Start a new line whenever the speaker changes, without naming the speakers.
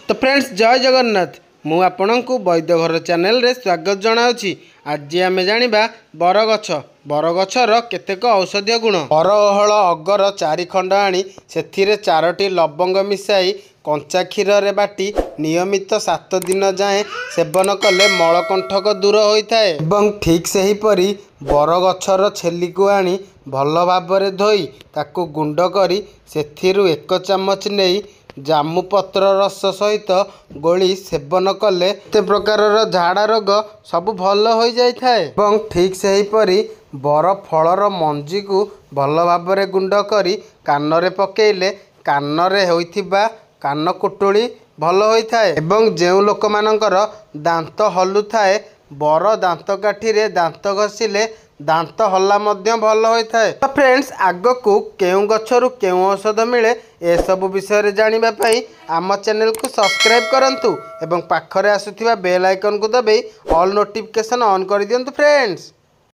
तो फ्रेंड्स जय जगन्नाथ मु आपणको वैद्यघर चैनल रे स्वागत जनाऊँगी। आज आम जाना बरगछर केतेक औषधीय गुण। बरओहल अगर 4 खंड आनी से 4टी लवंग मिसाई कंचा क्षीर रे बाटी नियमित 7 दिन जाए सेवन कले मलकंठक दूर होता है। एवं ठीक से हीपरी बरगछर छेली को आनी भल भाव धोई ताकू गुंड करी सेथिरु 1 चामच नहीं जामु पत्र रस सहित गोली सेवन कले ते प्रकार झाड़ा रोग सब भल हो जाए। एवं ठीक से हीपरी बर फलर मंजी को भल भाव गुंड करी कान पकेले कान होइथिबा कान कुटुली भल होता है। एवं जो लोक मानकर दांत हलु थाए बर दांत काठी रे दांत घषिले दांत हल्ला मध्य भल होता है। तो फ्रेंड्स आग को केउ गछरु केउ औषध मिले ए सब विषय जानिबा पई आम चैनल को सब्सक्राइब करंतु एवं पाखरे आसुथिबा बेल आइकन को दबाई ऑल नोटिफिकेशन ऑन कर दियंतु फ्रेंड्स।